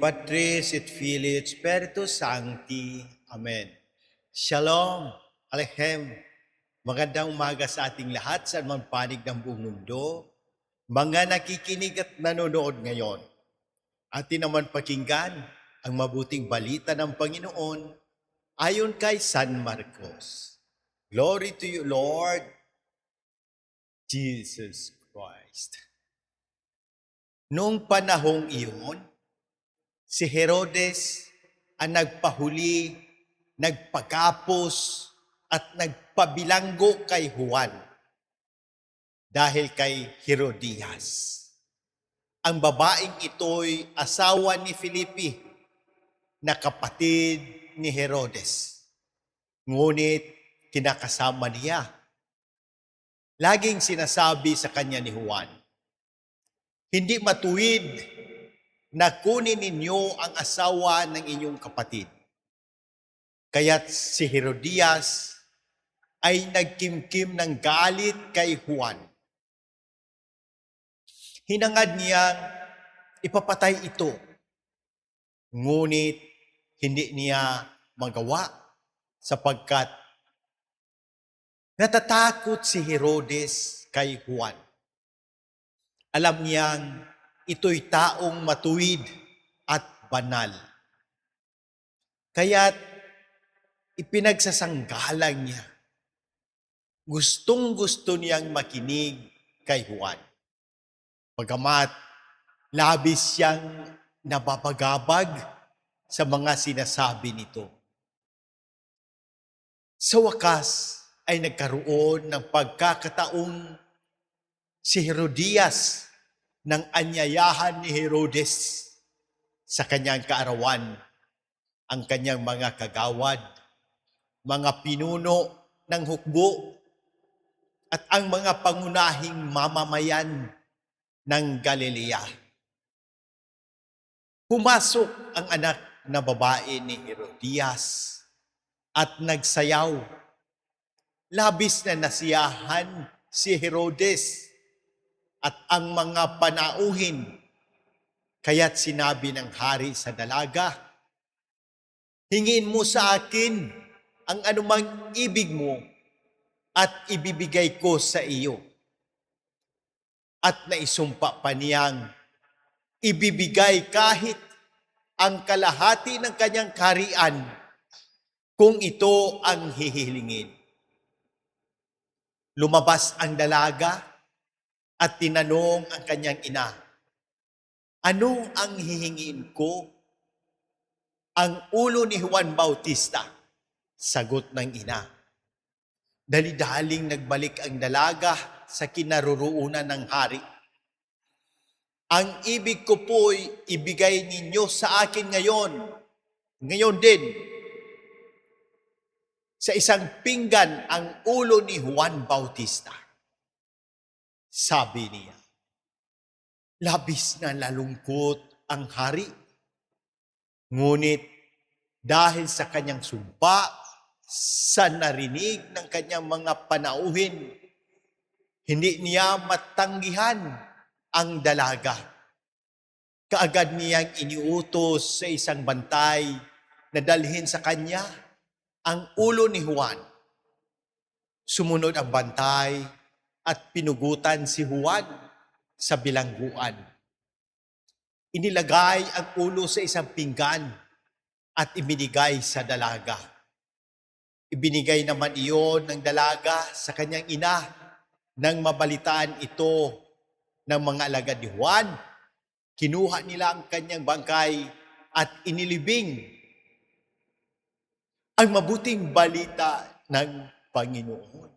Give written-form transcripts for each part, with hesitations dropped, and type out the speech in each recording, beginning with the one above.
Patris et Filii et Spiritus Sancti. Amen. Shalom, Aleichem. Magandang umaga sa ating lahat sa anumang panig ng buong mundo. Mga nakikinig at nanonood ngayon, atin naman pakinggan ang mabuting balita ng Panginoon ayon kay San Marcos. Glory to you, Lord Jesus Christ. Noong panahong iyon, si Herodes ang nagpahuli, nagpagapos at nagpabilanggo kay Juan dahil kay Herodias. Ang babaeng ito'y asawa ni Felipe na kapatid ni Herodes. Ngunit kinakasama niya. Laging sinasabi sa kanya ni Juan, "Hindi matuwid na kunin ninyo ang asawa ng inyong kapatid." Kaya't si Herodias ay nagkimkim ng galit kay Juan. Hinangad niyang ipapatay ito, ngunit hindi niya magawa sapagkat natatakot si Herodes kay Juan. Alam niyang ito'y taong matuwid at banal. Kaya't ipinagsasanggalang niya. Gustong-gusto niyang makinig kay Juan. Bagamat labis siyang nababagabag sa mga sinasabi nito. Sa wakas ay nagkaroon ng pagkakataong si Herodias ng anyayahan ni Herodes sa kanyang kaarawan, ang kanyang mga kagawad, mga pinuno ng hukbo, at ang mga pangunahing mamamayan ng Galilea. Pumasok ang anak na babae ni Herodias at nagsayaw. Labis na nasiyahan si Herodes at ang mga panauhin. Kaya't sinabi ng hari sa dalaga, "Hingin mo sa akin ang anumang ibig mo at ibibigay ko sa iyo." At naisumpa pa niyang ibibigay kahit ang kalahati ng kanyang kaharian kung ito ang hihilingin. Lumabas ang dalaga at tinanong ang kanyang ina, "Ano ang hihingin ko?" "Ang ulo ni Juan Bautista," sagot ng ina. Dali-daling nagbalik ang dalaga sa kinaroroonan ng hari. "Ang ibig ko po'y ibigay ninyo sa akin ngayon din. Sa isang pinggan ang ulo ni Juan Bautista," sabi niya. Labis na nalungkot ang hari. Ngunit dahil sa kanyang sumpa, sa narinig ng kanyang mga panauhin, hindi niya matanggihan ang dalaga. Kaagad niyang iniutos sa isang bantay na dalhin sa kanya ang ulo ni Juan. Sumunod ang bantay at pinugutan si Juan sa bilangguan. Inilagay ang ulo sa isang pinggan at ibinigay sa dalaga. Ibinigay naman iyon ng dalaga sa kanyang ina nang mabalitaan ito ng mga alagad ni Juan. Kinuha nila ang kanyang bangkay at inilibing. Ang mabuting balita ng Panginoon.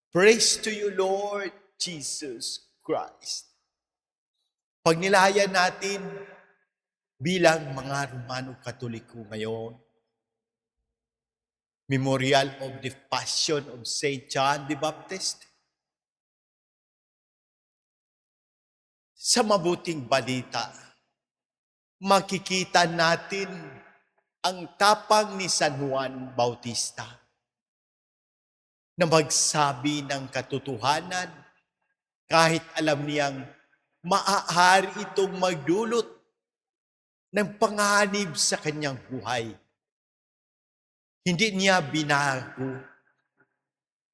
Praise to you, Lord Jesus Christ. Pagnilayan natin bilang mga Romano Katoliko ngayon, Memorial of the Passion of St. John the Baptist. Sa mabuting balita, makikita natin ang tapang ni San Juan Bautista na magsabi ng katotohanan kahit alam niyang maaari itong magdulot ng panganib sa kanyang buhay. Hindi niya binago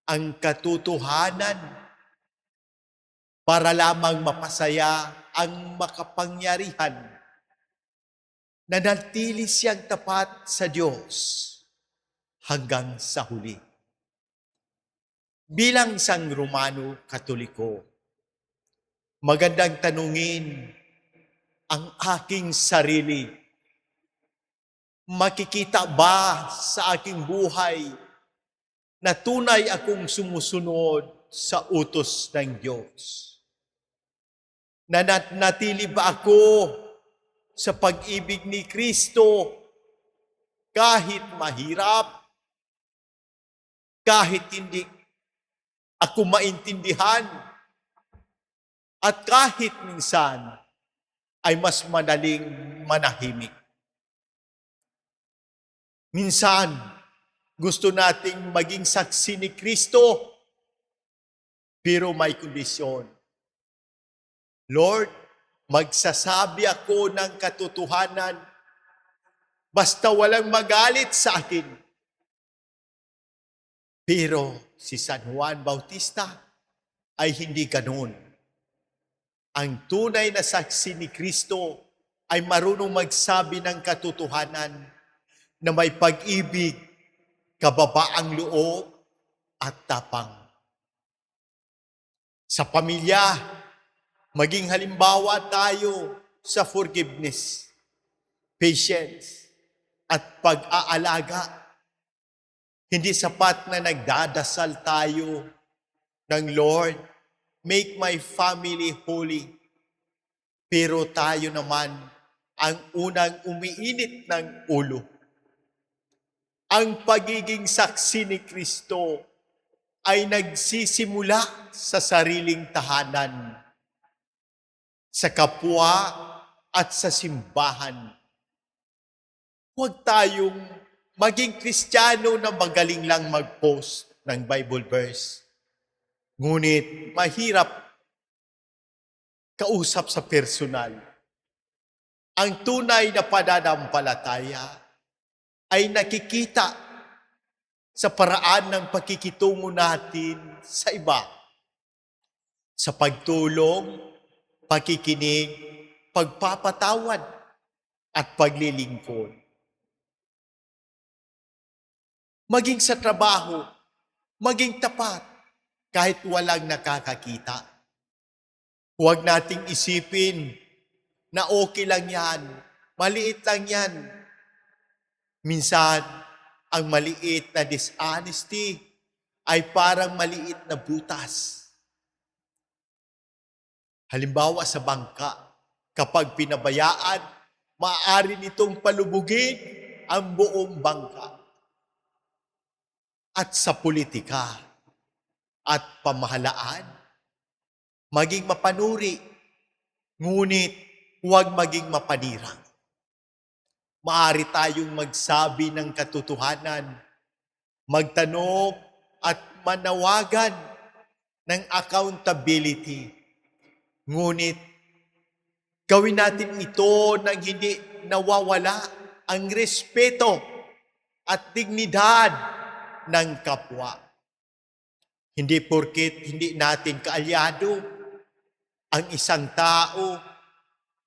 ang katotohanan para lamang mapasaya ang makapangyarihan. Nanatili siyang tapat sa Diyos hanggang sa huli. Bilang isang Romano Katoliko, magandang tanungin ang aking sarili. Makikita ba sa aking buhay na tunay akong sumusunod sa utos ng Diyos? Nanatili ba ako sa pag-ibig ni Kristo kahit mahirap, kahit hindi ako maintindihan, at kahit minsan ay mas madaling manahimik? Minsan, gusto nating maging saksi ni Kristo, pero may kondisyon. Lord, magsasabi ako ng katotohanan basta walang magalit sa akin. Pero si San Juan Bautista ay hindi ganoon. Ang tunay na saksi ni Kristo ay marunong magsabi ng katotohanan na may pag-ibig, kababaang loob at tapang. Sa pamilya, maging halimbawa tayo sa forgiveness, patience, at pag-aalaga. Hindi sapat na nagdadasal tayo ng Lord, make my family holy. Pero tayo naman ang unang umiinit ng ulo. Ang pagiging saksi ni Kristo ay nagsisimula sa sariling tahanan, sa kapwa at sa simbahan. Huwag tayong maging Kristiyano na magaling lang mag-post ng Bible verse. Ngunit mahirap kausap sa personal. Ang tunay na pananampalataya ay nakikita sa paraan ng pakikitungo natin sa iba. Sa pagtulong, pakikinig, pagpapatawad, at paglilingkod. Maging sa trabaho, maging tapat kahit walang nakakakita. Huwag nating isipin na okay lang yan, maliit lang yan. Minsan, ang maliit na dishonesty ay parang maliit na butas. Halimbawa sa bangka, kapag pinabayaan, maaari nitong palubugin ang buong bangka. At sa politika at pamahalaan, maging mapanuri, ngunit huwag maging mapanirang. Maaari tayong magsabi ng katotohanan, magtanong at manawagan ng accountability. Ngunit gawin natin ito nang hindi nawawala ang respeto at dignidad ng kapwa. Hindi porket hindi natin kaalyado ang isang tao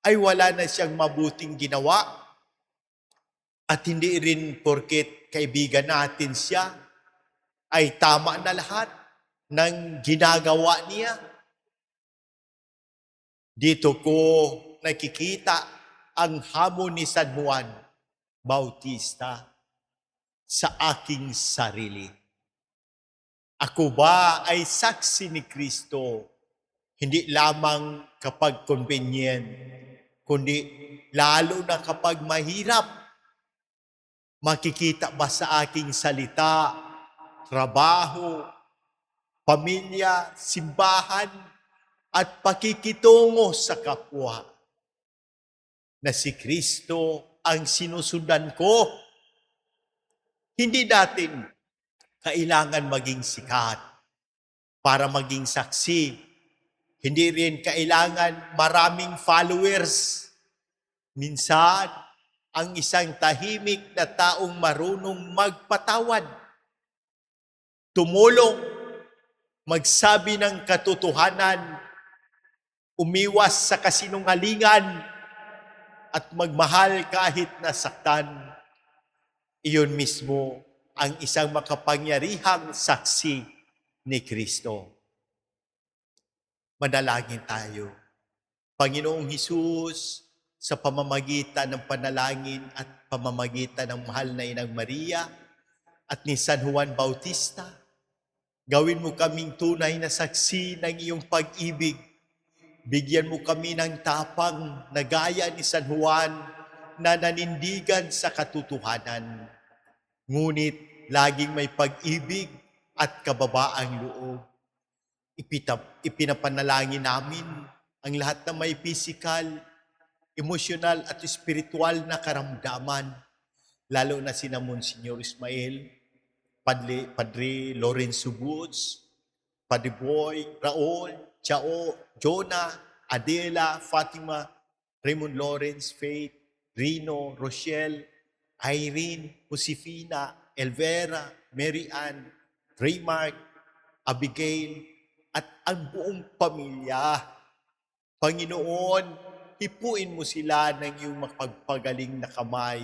ay wala na siyang mabuting ginawa. At hindi rin porket kaibigan natin siya ay tama na lahat ng ginagawa niya. Dito ko nakikita ang hamon ni San Juan Bautista sa aking sarili. Ako ba ay saksi ni Kristo, hindi lamang kapag convenient, kundi lalo na kapag mahirap? Makikita ba sa aking salita, trabaho, pamilya, simbahan, at pakikitungo sa kapwa na si Kristo ang sinusundan ko? Hindi natin kailangan maging sikat para maging saksi. Hindi rin kailangan maraming followers. Minsan, ang isang tahimik na taong marunong magpatawad, tumulong, magsabi ng katotohanan, umiwas sa kasinungalingan, at magmahal kahit nasaktan. Iyon mismo ang isang makapangyarihang saksi ni Kristo. Manalangin tayo. Panginoong Hesus, sa pamamagitan ng panalangin at pamamagitan ng mahal na Inang Maria at ni San Juan Bautista, gawin mo kaming tunay na saksi ng iyong pag-ibig. Bigyan mo kami ng tapang na gaya ni San Juan na nanindigan sa katotohanan. Ngunit laging may pag-ibig at kababaang loob. Ipinapanalangin namin ang lahat na may physical, emosyonal at spiritual na karamdaman, lalo na sina Monsignor Ismael, Padre Lorenzo Boots, Padre Boy, Raul, Chao, Jonah, Adela, Fatima, Raymond Lawrence, Faith, Rino, Rochelle, Irene, Josefina, Elvera, Mary Ann, Raymark, Abigail, at ang buong pamilya. Panginoon, hipuin mo sila ng iyong mapagpagaling na kamay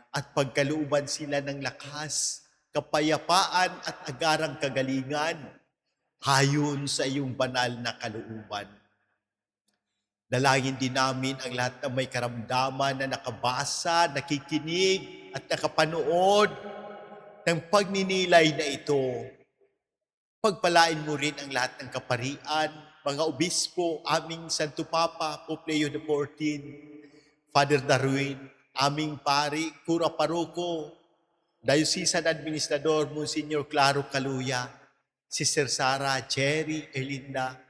at pagkalooban sila ng lakas, kapayapaan at agarang kagalingan hayon sa iyong banal na kalooban. Dalangin din namin ang lahat ng may karamdaman na nakabasa, nakikinig at nakapanood ng pagninilay na ito. Pagpalain mo rin ang lahat ng kaparian, mga obispo, aming Santo Papa, Pope Leo XIV, Father Darwin, aming pari, Cura Paroko, Diocesan Administrador, Monsignor Claro Caluya, Sister Sara, Jerry, Elinda,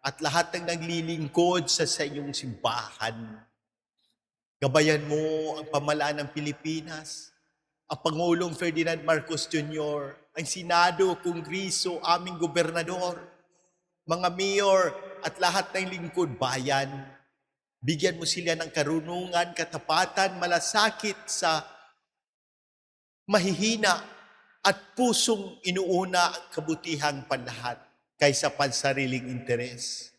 at lahat ng naglilingkod sa inyong simbahan. Gabayan mo ang pamalaan ng Pilipinas, ang Pangulong Ferdinand Marcos Jr., ang Senado, Kongreso, aming gobernador, mga mayor at lahat ng lingkod bayan. Bigyan mo sila ng karunungan, katapatan, malasakit sa mahihina at pusong inuuna ang kabutihang panlahat kaysa pansariling interes.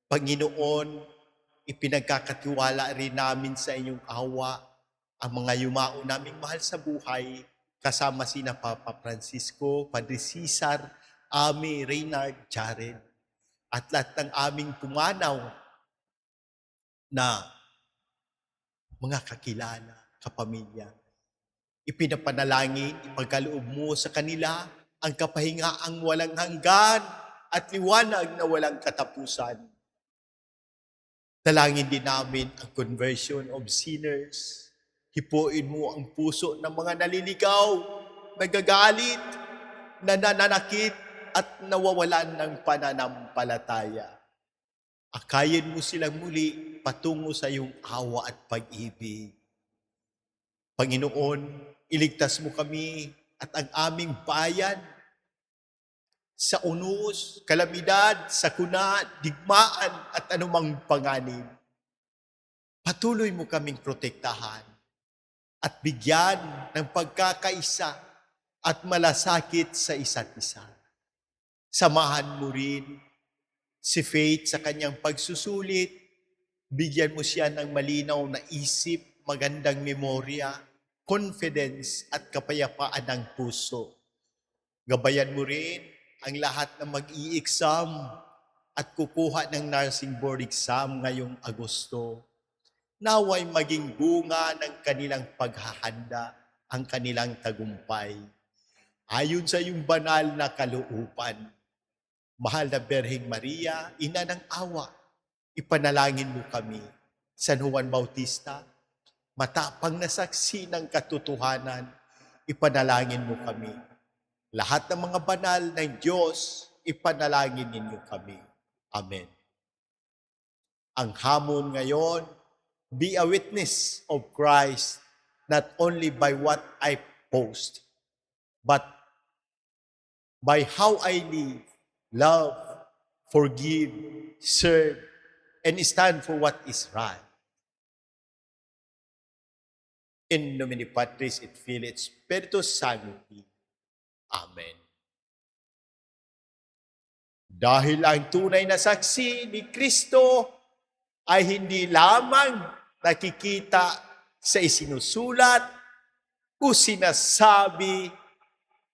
Panginoon, ipinagkakatiwala rin namin sa inyong awa ang mga yumao naming mahal sa buhay, kasama sina Papa Francisco, Padre Cesar, Ami, Reynard, Jared, at lahat ng aming pumanaw na mga kakilala, kapamilya. Ipinapanalangin, ipagkaloob mo sa kanila ang kapahingaang walang hanggan at liwanag na walang katapusan. Dalangin din namin ang conversion of sinners. Hipuin mo ang puso ng mga naliligaw, nagagalit, nananakit, at nawawalan ng pananampalataya. Akayin mo silang muli patungo sa iyong awa at pag-ibig. Panginoon, iligtas mo kami at ang aming bayan sa unos, kalamidad, sakuna, digmaan at anumang panganib. Patuloy mo kaming protektahan at bigyan ng pagkakaisa at malasakit sa isa't isa. Samahan mo rin si Faith sa kanyang pagsusulit. Bigyan mo siya ng malinaw na isip, magandang memorya, confidence at kapayapaan ng puso. Gabayan mo rin ang lahat na mag-i-exam at kukuha ng nursing board exam ngayong Agosto. Naway maging bunga ng kanilang paghahanda ang kanilang tagumpay. Ayon sa iyong banal na kalooban, Mahal na Berheng Maria, Ina ng Awa, ipanalangin mo kami. San Juan Bautista, matapang na saksi ng katotohanan, ipanalangin mo kami. Lahat ng mga banal ng Diyos, ipanalangin ninyo kami. Amen. Ang hamon ngayon, be a witness of Christ, not only by what I post, but by how I live, love, forgive, serve, and stand for what is right. In nomine Patris et Filii et Spiritus Sancti. Amen. Dahil ang tunay na saksi ni Kristo ay hindi lamang nakikita sa isinusulat o sinasabi,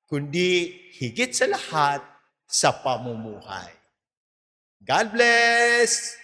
kundi higit sa lahat sa pamumuhay. God bless!